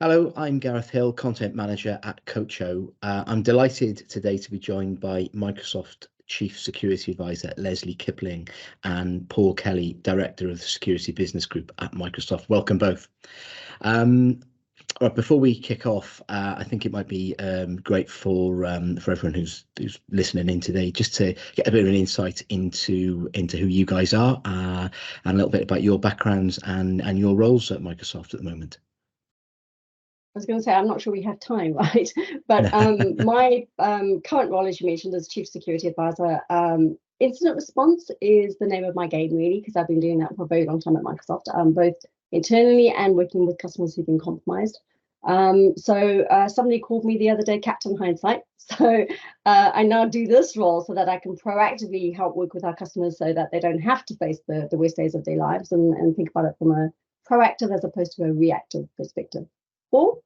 Hello, I'm Gareth Hill, Content Manager at Kocho. I'm delighted today to be joined by Microsoft Chief Security Advisor Lesley Kipling and Paul Kelly, Director of the Security Business Group at Microsoft. Welcome both. Right, before we kick off, I think it might be great for everyone who's listening in today, just to get a bit of an insight into who you guys are and a little bit about your backgrounds and your roles at Microsoft at the moment. I was going to say, I'm not sure we have time, right? But my current role, as you mentioned, as Chief Security Advisor, incident response is the name of my game, really, because I've been doing that for a very long time at Microsoft, both internally and working with customers who've been compromised. So somebody called me the other day, Captain Hindsight. So I now do this role so that I can proactively help work with our customers so that they don't have to face the worst days of their lives and think about it from a proactive as opposed to a reactive perspective. Paul?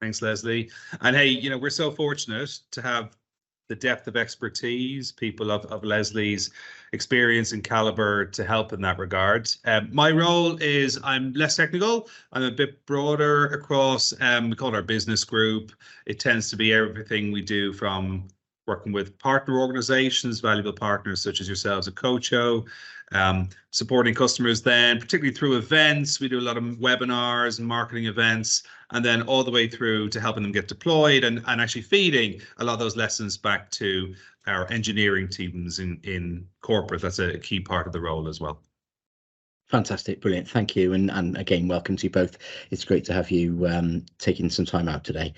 Thanks, Lesley. And hey, we're so fortunate to have the depth of expertise, people of Lesley's experience and caliber to help in that regard. My role is I'm less technical. I'm a bit broader across, we call it our business group. It tends to be everything we do from working with partner organizations, valuable partners such as yourselves at Kocho, supporting customers then, particularly through events. We do a lot of webinars and marketing events, and then all the way through to helping them get deployed and actually feeding a lot of those lessons back to our engineering teams in corporate. That's a key part of the role as well. Fantastic, brilliant, thank you, and again, welcome to you both. It's great to have you taking some time out today.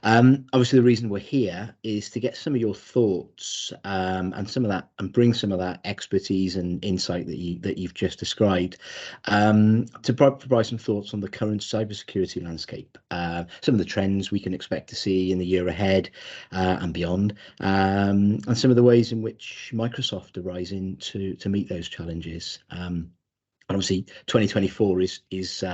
Obviously, the reason we're here is to get some of your thoughts and some of that, and bring some of that expertise and insight that you've just described, to provide some thoughts on the current cybersecurity landscape, some of the trends we can expect to see in the year ahead and beyond, and some of the ways in which Microsoft are rising to meet those challenges. Obviously, 2024 is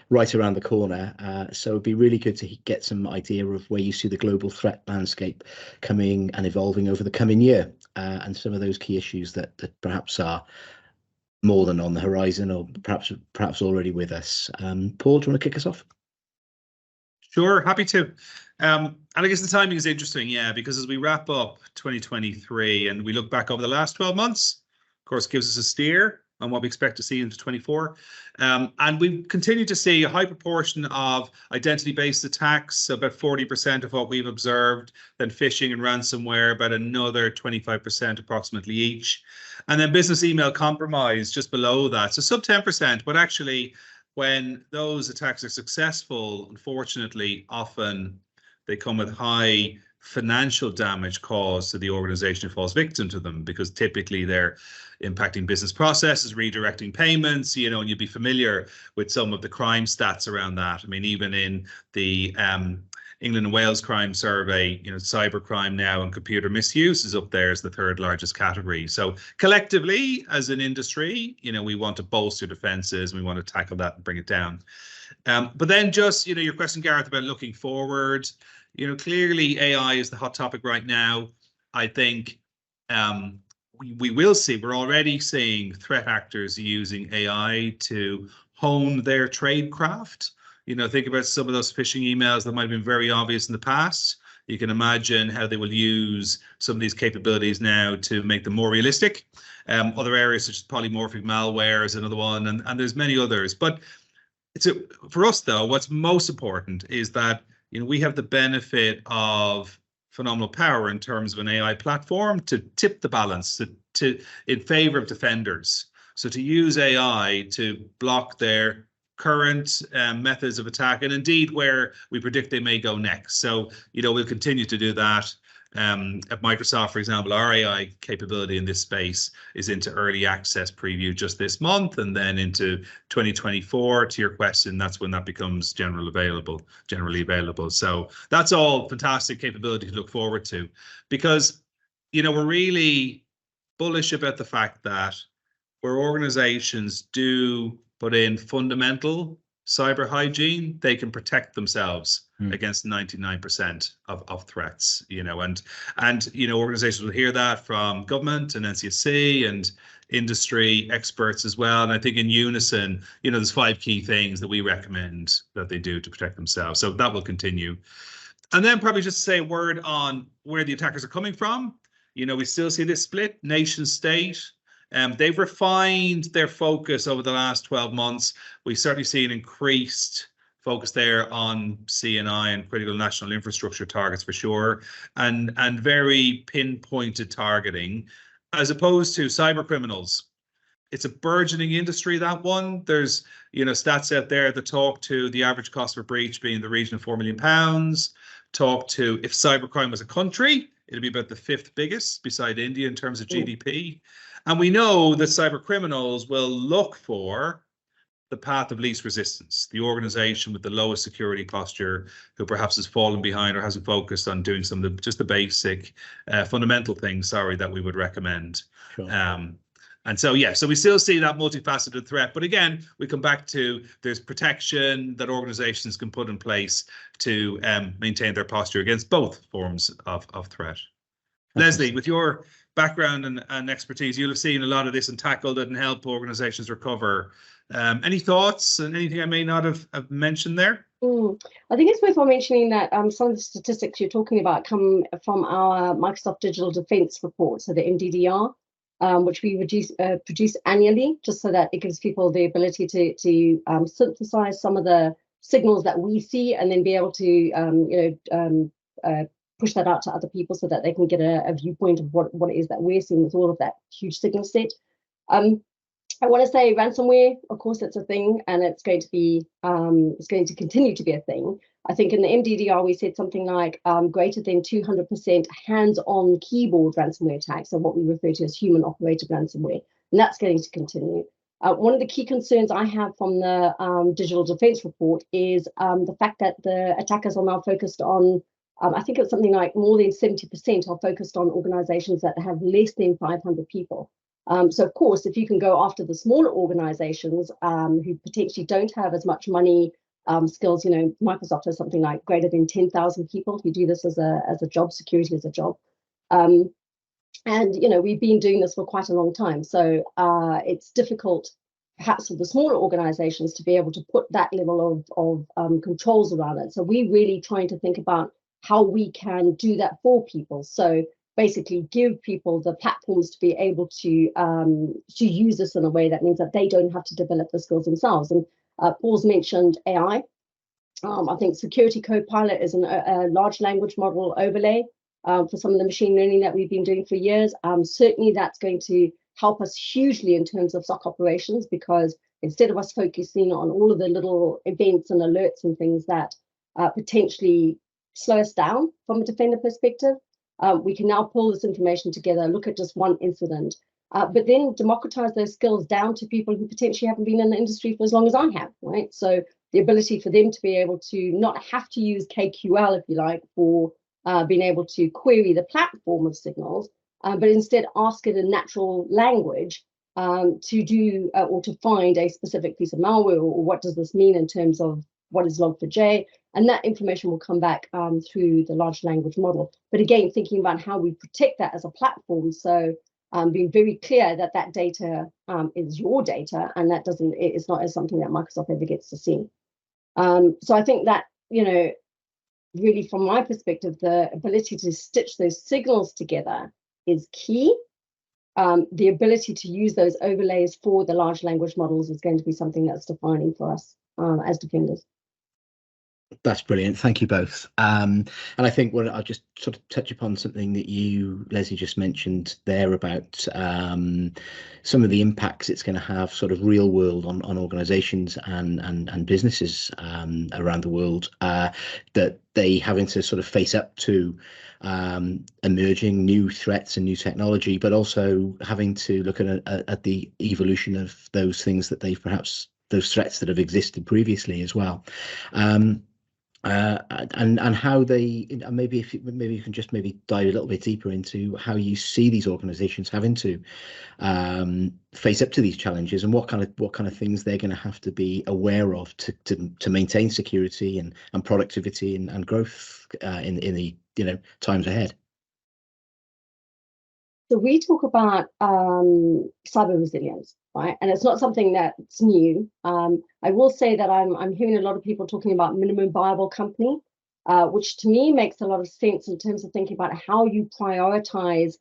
right around the corner, so it'd be really good to get some idea of where you see the global threat landscape coming and evolving over the coming year, and some of those key issues that perhaps are more than on the horizon, or perhaps already with us. Paul, do you want to kick us off? Sure, happy to. And I guess the timing is interesting, yeah, because as we wrap up 2023 and we look back over the last 12 months, of course, gives us a steer on what we expect to see into 24. And we continue to see a high proportion of identity-based attacks, so about 40% of what we've observed, then phishing and ransomware, about another 25% approximately each. And then business email compromise just below that, so sub 10%, but actually when those attacks are successful, unfortunately, often they come with high financial damage caused to the organization who falls victim to them, because typically they're impacting business processes, redirecting payments, and you'd be familiar with some of the crime stats around that. I mean, even in the England and Wales crime survey, cybercrime now and computer misuse is up there as the third largest category. So collectively, as an industry, we want to bolster defenses and we want to tackle that and bring it down. But then just, your question, Gareth, about looking forward, clearly AI is the hot topic right now. I think we will see, we're already seeing threat actors using AI to hone their trade craft. Think about some of those phishing emails that might have been very obvious in the past. You can imagine how they will use some of these capabilities now to make them more realistic. Other areas such as polymorphic malware is another one, and there's many others. But for us, though, what's most important is that we have the benefit of phenomenal power in terms of an AI platform to tip the balance in favor of defenders. So to use AI to block their current methods of attack, and indeed where we predict they may go next. So, we'll continue to do that. At Microsoft, for example, our AI capability in this space is into early access preview just this month, and then into 2024, to your question, that's when that becomes generally available. So that's all fantastic capability to look forward to, because, we're really bullish about the fact that where organizations do put in fundamental cyber hygiene, they can protect themselves Mm. against 99% of threats, and organizations will hear that from government and NCSC and industry experts as well. And I think in unison, there's 5 key things that we recommend that they do to protect themselves. So that will continue. And then probably just say a word on where the attackers are coming from. We still see this split, nation state. They've refined their focus over the last 12 months. We certainly see an increased focus there on C&I and critical national infrastructure targets for sure, and very pinpointed targeting, as opposed to cyber criminals. It's a burgeoning industry, that one. There's stats out there that talk to the average cost for breach being in the region of £4 million. Talk to, if cybercrime was a country, it'd be about the 5th biggest beside India in terms of GDP. And we know that cyber criminals will look for the path of least resistance, the organization with the lowest security posture, who perhaps has fallen behind or hasn't focused on doing some of the basic fundamental things, that we would recommend. Sure. And so, so we still see that multifaceted threat. But again, we come back to there's protection that organizations can put in place to maintain their posture against both forms of threat. Lesley, with your background and expertise, you'll have seen a lot of this and tackled it and helped organizations recover. Any thoughts and anything I may not have mentioned there? I think it's worthwhile mentioning that some of the statistics you're talking about come from our Microsoft Digital Defense report, so the MDDR, which we produce annually, just so that it gives people the ability to synthesize some of the signals that we see, and then be able to push that out to other people so that they can get a viewpoint of what it is that we're seeing with all of that huge signal set. I want to say ransomware, of course, it's a thing, and it's going to continue to be a thing. I think in the MDDR we said something like greater than 200% hands-on keyboard ransomware attacks, so what we refer to as human-operated ransomware, and that's going to continue. One of the key concerns I have from the digital defense report is the fact that the attackers are now focused on, I think it's something like more than 70% are focused on organizations that have less than 500 people. So, of course, if you can go after the smaller organizations who potentially don't have as much money, skills, Microsoft has something like greater than 10,000 people who do this as a job, security as a job. And, we've been doing this for quite a long time. So it's difficult, perhaps, for the smaller organizations to be able to put that level of controls around it. So we're really trying to think about how we can do that for people. So basically give people the platforms to be able to use this in a way that means that they don't have to develop the skills themselves. And Paul's mentioned AI. I think Security Copilot is a large language model overlay for some of the machine learning that we've been doing for years. Certainly that's going to help us hugely in terms of SOC operations, because instead of us focusing on all of the little events and alerts and things that potentially slow us down from a defender perspective, we can now pull this information together, look at just one incident, but then democratize those skills down to people who potentially haven't been in the industry for as long as I have, right? So the ability for them to be able to not have to use KQL, if you like, for being able to query the platform of signals, but instead ask it in natural language to do or to find a specific piece of malware, or what does this mean in terms of what is log4j, and that information will come back through the large language model. But again, thinking about how we protect that as a platform, so being very clear that that data is your data, and that it's not as something that Microsoft ever gets to see. So I think that, really from my perspective, the ability to stitch those signals together is key. The ability to use those overlays for the large language models is going to be something that's defining for us as defenders. That's brilliant. Thank you both. And I think I'll just sort of touch upon something that you, Lesley, just mentioned there about some of the impacts it's going to have sort of real world on organizations and businesses around the world, that they having to sort of face up to emerging new threats and new technology, but also having to look at the evolution of those things that those threats that have existed previously as well. and how they, maybe maybe you can just maybe dive a little bit deeper into how you see these organisations having to face up to these challenges, and what kind of things they're going to have to be aware of to maintain security and productivity and growth in the times ahead. So we talk about cyber resilience, right? And it's not something that's new. I will say that I'm hearing a lot of people talking about minimum viable company, which to me makes a lot of sense in terms of thinking about how you prioritize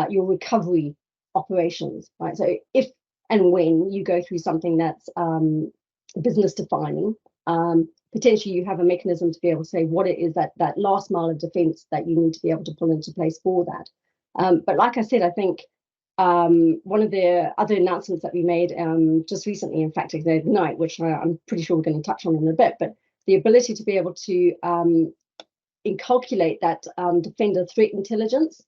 your recovery operations, right? So if and when you go through something that's business defining, potentially you have a mechanism to be able to say what it is that last mile of defense that you need to be able to pull into place for that. But like I said, I think one of the other announcements that we made just recently, in fact, overnight, which I'm pretty sure we're going to touch on in a bit, but the ability to be able to inculcate that defender threat intelligence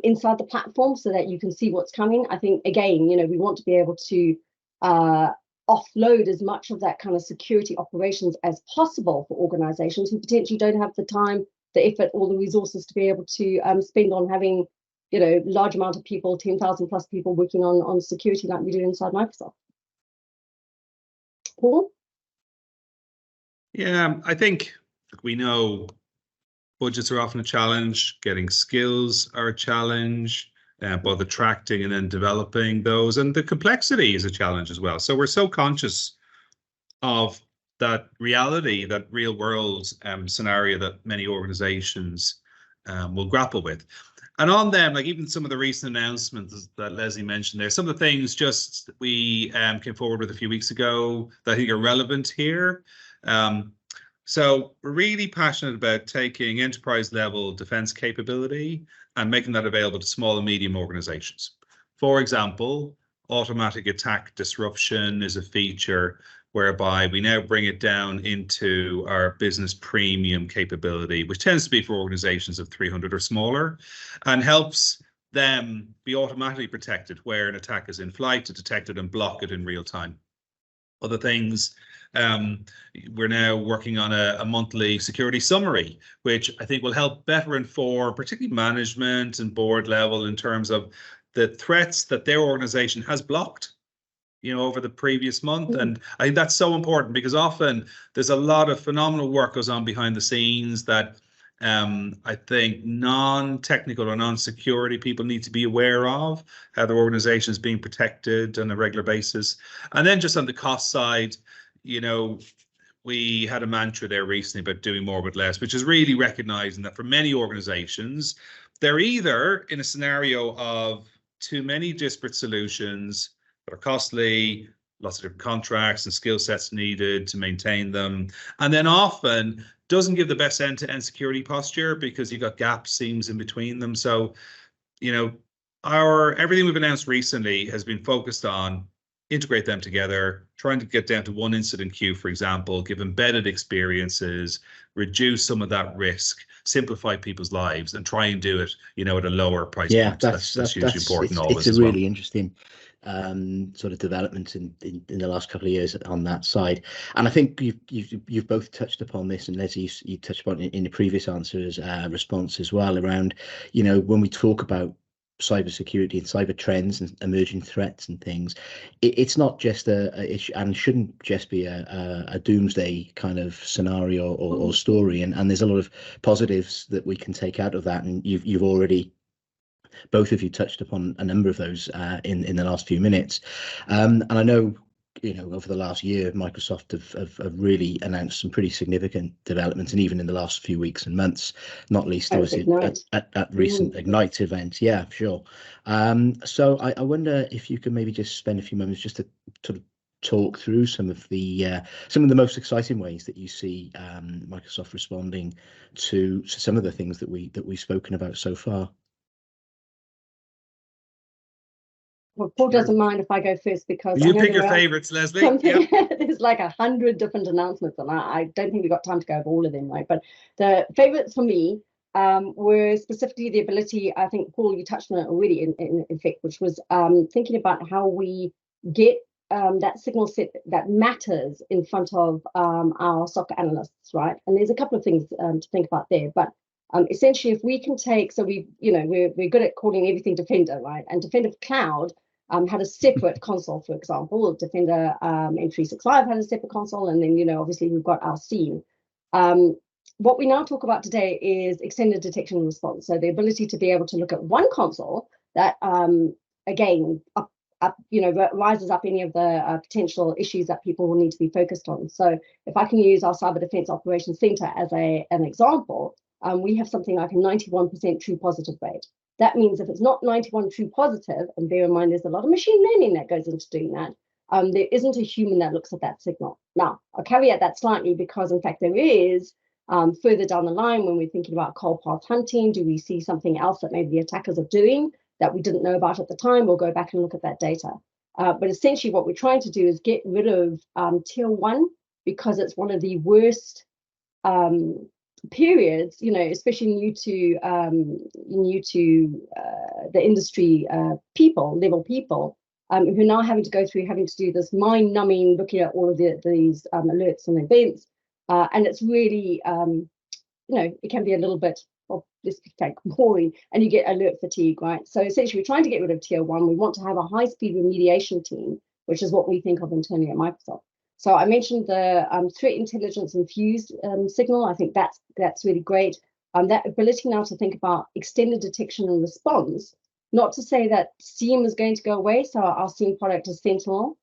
inside the platform so that you can see what's coming. I think, again, we want to be able to offload as much of that kind of security operations as possible for organizations who potentially don't have the time, the effort, or the resources to be able to spend on having large amount of people, 10,000 plus people working on security like we do inside Microsoft. Paul? Yeah, I think we know budgets are often a challenge, getting skills are a challenge, both attracting and then developing those, and the complexity is a challenge as well. So we're so conscious of that reality, that real world scenario that many organizations will grapple with. And on them, like even some of the recent announcements that Lesley mentioned there, some of the things just we came forward with a few weeks ago that I think are relevant here. So we're really passionate about taking enterprise level defense capability and making that available to small and medium organizations. For example, automatic attack disruption is a feature whereby we now bring it down into our business premium capability, which tends to be for organizations of 300 or smaller, and helps them be automatically protected where an attack is in flight, to detect it and block it in real time. Other things, we're now working on a monthly security summary, which I think will help better inform particularly management and board level in terms of the threats that their organization has blocked over the previous month. And I think that's so important because often there's a lot of phenomenal work goes on behind the scenes that I think non-technical or non-security people need to be aware of, how their organization is being protected on a regular basis. And then just on the cost side, we had a mantra there recently about doing more with less, which is really recognizing that for many organizations, they're either in a scenario of too many disparate solutions that are costly, lots of different contracts and skill sets needed to maintain them, and then often doesn't give the best end-to-end security posture because you've got gaps, seams in between them. So, everything we've announced recently has been focused on integrate them together, trying to get down to one incident queue, for example, give embedded experiences, reduce some of that risk, simplify people's lives, and try and do it, at a lower price point. That's hugely important. It's a really interesting sort of development in the last couple of years on that side. And I think you've both touched upon this, and Lesley, you touched upon it in the previous response as well, around when we talk about cybersecurity and cyber trends and emerging threats and things, it's not just a issue, and shouldn't just be a doomsday kind of scenario or story. And there's a lot of positives that we can take out of that, and you've already, both of you, touched upon a number of those in the last few minutes. And I know, over the last year, Microsoft have really announced some pretty significant developments, and even in the last few weeks and months, not least obviously at recent Ignite events. Yeah, sure. So I wonder if you could maybe just spend a few moments just to sort of talk through some of the most exciting ways that you see Microsoft responding to some of the things that we've spoken about so far. Well, Paul doesn't mind if I go first because you pick your favorites, Lesley. Yep. There's like 100 different announcements, and I don't think we've got time to go over all of them, right? But the favorites for me were specifically the ability, I think, Paul, you touched on it already in effect, which was thinking about how we get that signal set that matters in front of our SOC analysts, right? And there's a couple of things to think about there, but essentially, if we can take, so we're good at calling everything Defender, right? And Defender Cloud had a separate console, for example. Defender M365 had a separate console, and then obviously we've got our SIEM. What we now talk about today is extended detection and response. So the ability to be able to look at one console that, again, rises up any of the potential issues that people will need to be focused on. So if I can use our Cyber Defense Operations Center as an example, we have something like a 91% true positive rate. That means if it's not 91 true positive, and bear in mind there's a lot of machine learning that goes into doing that, there isn't a human that looks at that signal. Now, I'll caveat that slightly because, in fact, there is further down the line when we're thinking about cold path hunting, do we see something else that maybe the attackers are doing that we didn't know about at the time? We'll go back and look at that data. But essentially what we're trying to do is get rid of tier 1 because it's one of the worst periods, especially new to the industry people who are now having to do this mind-numbing, looking at all of these alerts and events, and it's really it can be a little bit, well, let's take boring, and you get alert fatigue, right? So essentially, we're trying to get rid of tier 1. We want to have a high-speed remediation team, which is what we think of internally at Microsoft. So I mentioned the threat intelligence infused signal. I think that's really great. That ability now to think about extended detection and response, not to say that SIEM is going to go away. So our SIEM product is Sentinel.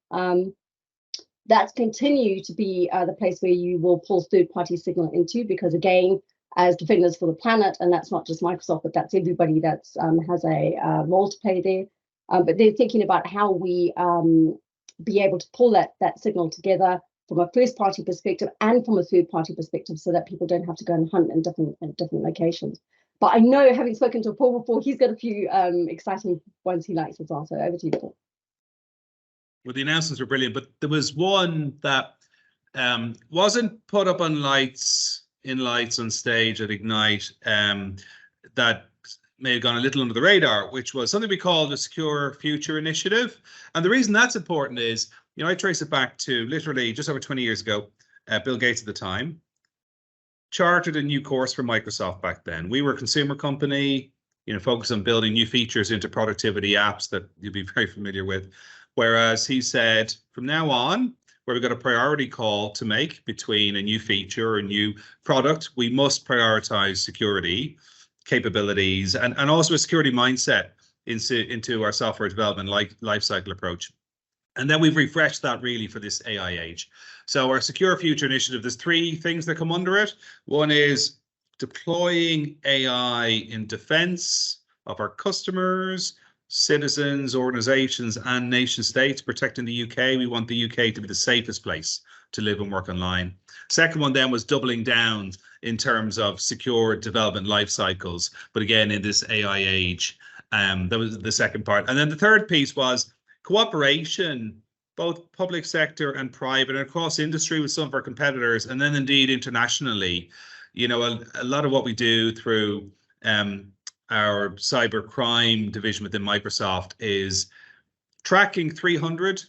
That's continue to be the place where you will pull third-party signal into, because again, as defenders for the planet, and that's not just Microsoft, but that's everybody that has a role to play there. But they're thinking about how we be able to pull that signal together from a first-party perspective and from a third-party perspective, so that people don't have to go and hunt in different locations. But I know, having spoken to Paul before, he's got a few exciting ones he likes as well. So over to you, Paul. Well, the announcements were brilliant, but there was one that wasn't put up on lights on stage at Ignite that may have gone a little under the radar, which was something we called the Secure Future Initiative. And the reason that's important is, I trace it back to literally just over 20 years ago. Bill Gates at the time chartered a new course for Microsoft back then. We were a consumer company, focused on building new features into productivity apps that you'll be very familiar with. Whereas he said, from now on, where we've got a priority call to make between a new feature or a new product, we must prioritize security capabilities and also a security mindset into our software development lifecycle approach. And then we've refreshed that really for this AI age. So our Secure Future Initiative, there's 3 things that come under it. One is deploying AI in defense of our customers, citizens, organizations, and nation states. Protecting the UK. We want the UK to be the safest place to live and work online. Second one then was doubling down in terms of secure development life cycles, but again in this AI age. That was the second part. And then the third piece was cooperation, both public sector and private, and across industry with some of our competitors, and then indeed internationally. A lot of what we do through our cyber crime division within Microsoft is tracking 300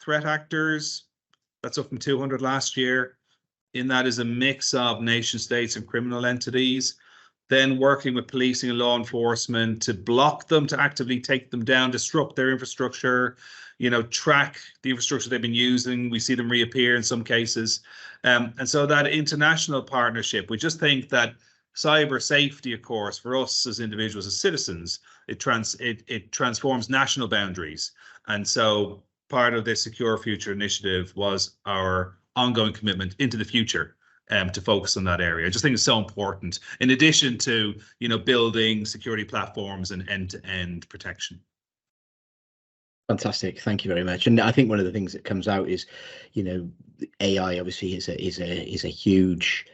threat actors. That's up from 200 last year. In that is a mix of nation states and criminal entities. Then working with policing and law enforcement to block them, to actively take them down, disrupt their infrastructure, track the infrastructure they've been using. We see them reappear in some cases. And so that international partnership, we just think that cyber safety, of course, for us as individuals, as citizens, it transforms national boundaries. And so part of the Secure Future Initiative was our ongoing commitment into the future to focus on that area. I just think it's so important, in addition to, building security platforms and end-to-end protection. Fantastic, thank you very much. And I think one of the things that comes out is, AI obviously is a huge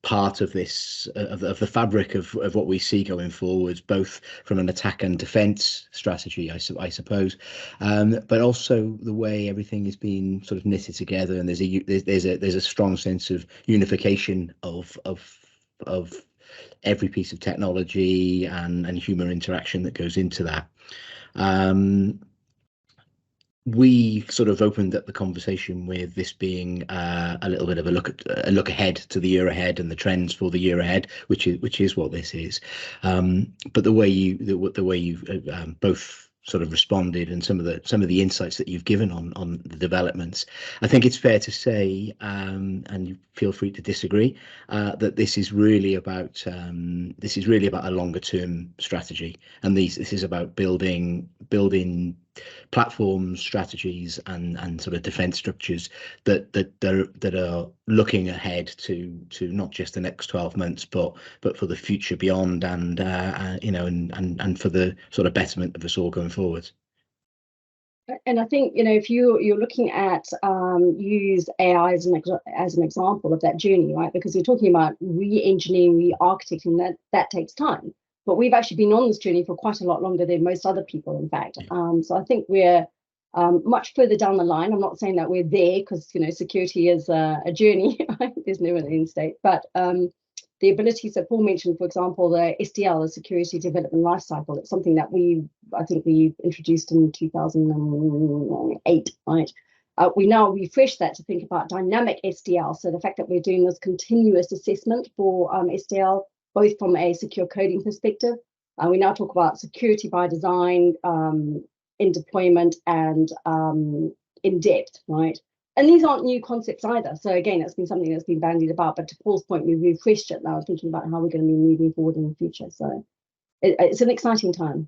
part of this, of the fabric of what we see going forwards, both from an attack and defense strategy, I suppose, but also the way everything is being sort of knitted together, and there's a strong sense of unification of every piece of technology and human interaction that goes into that. we sort of opened up the conversation with this being a little bit of a look ahead to the year ahead and the trends for the year ahead, which is what this is. But the way you both sort of responded and some of the insights that you've given on the developments, I think it's fair to say, and you feel free to disagree, that this is really about a longer term strategy, and this is about building platforms, strategies, and sort of defense structures that are looking ahead to not just the next 12 months, but for the future beyond, and and for the sort of betterment of us all going forward. And I think, if you're looking at use AI as an example of that journey, right? Because we're talking about re-engineering, re-architecting, that takes time. But we've actually been on this journey for quite a lot longer than most other people, in fact. So I think we're much further down the line. I'm not saying that we're there, because security is a journey, right? There's no end state. But the abilities that Paul mentioned, for example, the SDL, the Security Development Lifecycle, it's something that I think we introduced in 2008, right? We now refresh that to think about dynamic SDL. So the fact that we're doing this continuous assessment for SDL, both from a secure coding perspective. We now talk about security by design, in deployment, and in depth, right? And these aren't new concepts either. So again, it's been something that's been bandied about, but to Paul's point, we refreshed it now, thinking about how we're going to be moving forward in the future. So it's an exciting time.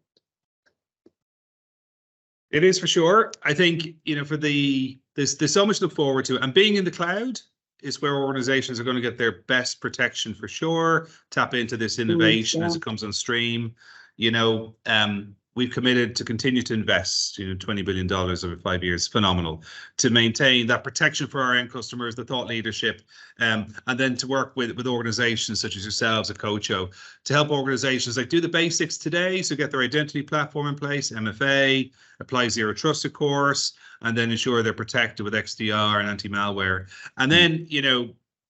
It is, for sure. I think, there's so much to look forward to, and being in the cloud is where organizations are going to get their best protection, for sure. Tap into this innovation as it comes on stream. We've committed to continue to invest, $20 billion over 5 years, phenomenal, to maintain that protection for our end customers, the thought leadership, and then to work with organizations such as yourselves at Kocho to help organizations do the basics today, so get their identity platform in place, MFA, apply zero trust, of course, and then ensure they're protected with XDR and anti-malware. And then,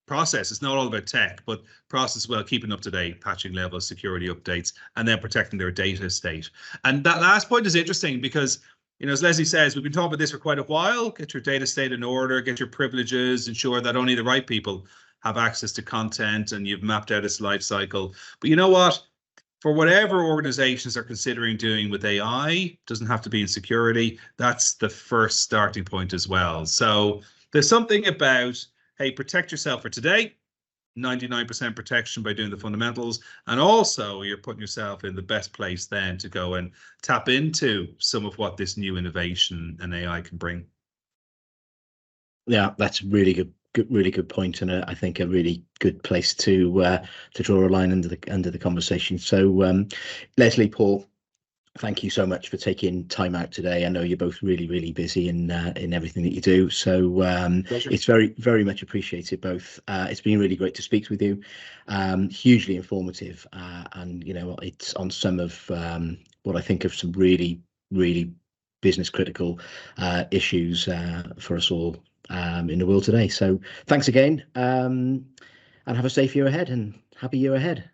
process. It's not all about tech, but process, well, keeping up to date, patching levels, security updates, and then protecting their data estate. And that last point is interesting because, as Lesley says, we've been talking about this for quite a while. Get your data estate in order, get your privileges, ensure that only the right people have access to content, and you've mapped out its life cycle. But you know what? For whatever organizations are considering doing with AI, doesn't have to be in security. That's the first starting point as well. So there's something about, hey, protect yourself for today, 99% protection by doing the fundamentals. And also you're putting yourself in the best place then to go and tap into some of what this new innovation and AI can bring. Yeah, that's really good point, and I think a really good place to draw a line under the conversation. So Lesley, Paul, thank you so much for taking time out today. I know you're both really busy in everything that you do, so it's very much appreciated both. It's been really great to speak with you, hugely informative, and it's on some of what I think of some really business critical issues for us all in the world today. So thanks again, and have a safe year ahead and happy year ahead.